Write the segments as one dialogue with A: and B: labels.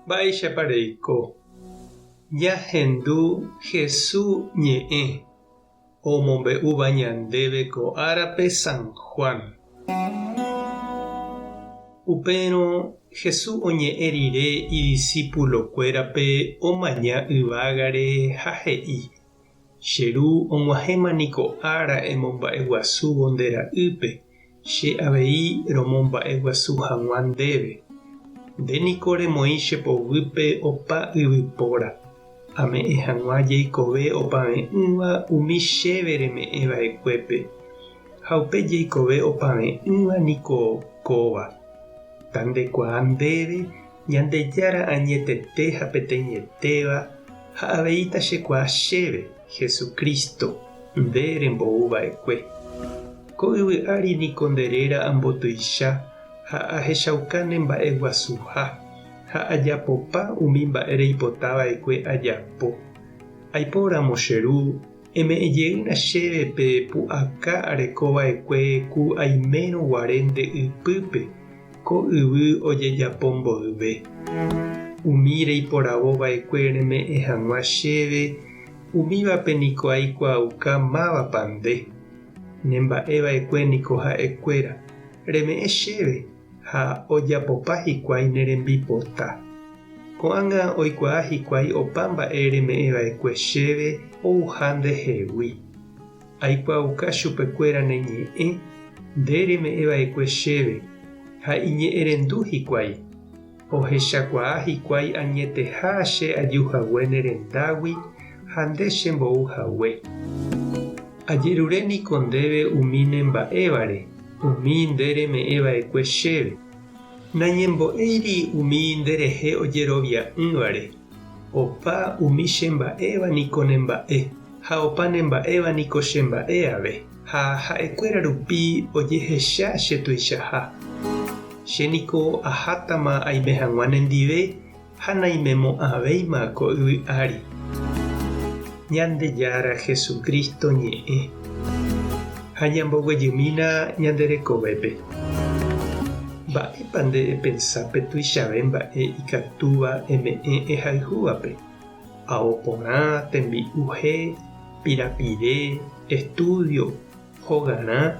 A: Mba'éichapareiko. Ñahendu Jesús ñe'ẽ omombe'úva ñandéve ko árape San Juan. Upérõ Jesús oñe'ẽ rire idiscípulokuérape omaña yvágare ha he'i: Cheru og̃uahẽmaniko ára emomba'eguasúvo nde ra'ýpe, che avei romomba'eguasu hag̃ua ndéve. Ndéniko remoĩ chepovýpe opa yvypóra. Ame'ẽ hag̃ua jeikove opave'ỹva umi chéve reme'ẽva'ekuépe. Ha upe jeikove opave'ỹva niko kóva. Ta ndekuaa ndéve Ñandejára añetete ha peteĩetéva ha aveíta chekuaa chéve Jesucristo nde rembo'uva'ekue. Ko yvy ári niko nderéra ambotuicha ha ahechauka ne mba'eguasuha ha ajapopa umi mba'e reipotava'ekue ajapo. Aipóramo cheru eme'ẽjeýna chéve pe pu'aka arekova'ekue ku aimérõ guare nde ypýpe ko yvy ojejapo mboyve. Umi reiporavova'ekue reme'ẽ hag̃ua chéve umívape niko aikuaauka mávapa nde. Ne mba'eva'ekue niko ha'ekuéra reme'ẽ chéve ha ojapopa hikuái ne rembipota. Ko'ág̃a oikuaa hikuái opa mba'e reme'ẽva'ekue chéve ouha ndehegui. Aikuaauka chupekuéra ne ñe'ẽ nde reme'ẽva'ekue chéve ha iñe'ẽrendu hikuái. Ohechakuaa hikuái añeteha che ajuhague ne rendágui ha nde chembouhague. Ajerure niko ndéve umi ne mba'évare, umi nde reme'ẽva'ekue chéve. Nañembo'éiri umi nderehe ojerovia'ỹvare. Opa umi chemba'éva niko ne mba'e ha opa ne mba'éva niko chemba'e ave. Ha ha'ekuéra rupi ojehecha che tuichaha. Che niko ahátama aime hag̃ua nendive ha naimemo'ãvéima ko yvy ári. Ñandejára Jesucristo ñe'ẽ ha ñamboguejýmina ñanderekovépe. Mba'épa nde pensápe tuichave mba'e ikatúva eme'ẽ ehayhúvape. Aoporã, tembi'uhe, pirapire, estudio, hogarã.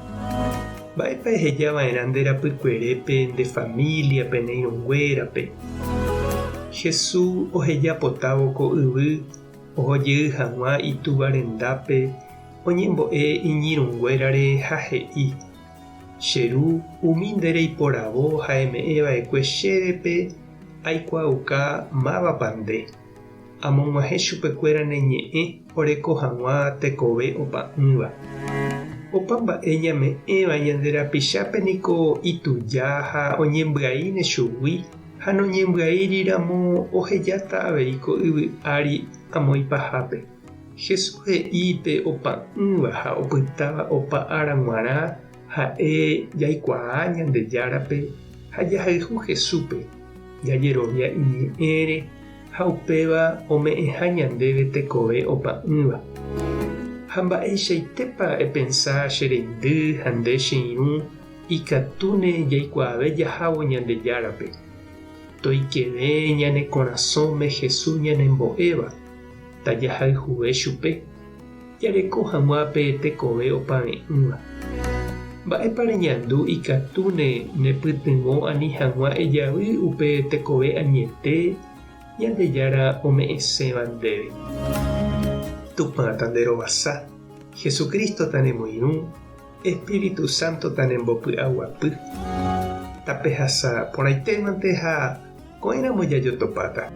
A: Mba'épa ehejava'erã nde rapykuerépe, nde famíliape, neirũnguérape. Jesús ohejapotávo ko yvy, ohojey hag̃ua itúva rendápe, oñembo'e iñirũnguérare ha he'i: Cheru umi nde reiporavo ha eme'ẽva'ekue chévepe aikuaauka mávapa nde. Amog̃uahẽ chupekuéra ne ñe'ẽ oreko hag̃ua tekove opa'ỹva. Opa mba'e ñame'ẽva ñande rapichápe niko ituja ha oñembya'íne chugui ha noñembya'íriramo ohejáta avei ko yvy ári amo ipahápe. Jesús he'ípe opa'ỹva ha opytáva opa ára g̃uarã ha'e jaikuaa Ñandejárape ha jahayhu Jesúspe jajerovia iñe'ẽre ha upéva ome'ẽha ñandéve tekove opa'ỹva. Ha mba'eichaitépa epensá che reindy ha nde che irũ ikatúne jaikuaave jahávo Ñandejárape. Toikeve ñane korasõme Jesús ñanembo'éva ta jahayhuve chupe jareko hag̃uápe tekove opave'ỹva. Mba'épa reñandu ikatúne nepytyvõ ani hag̃ua ejavy upe tekove añete Ñandejára ome'ẽsẽva ndéve. Tupã tanderovasa, Jesucristo tanemoirũ, Espíritu Santo tanembopy'aguapy. Tapehasa porãitémante ha ko'ẽramo jajotopáta.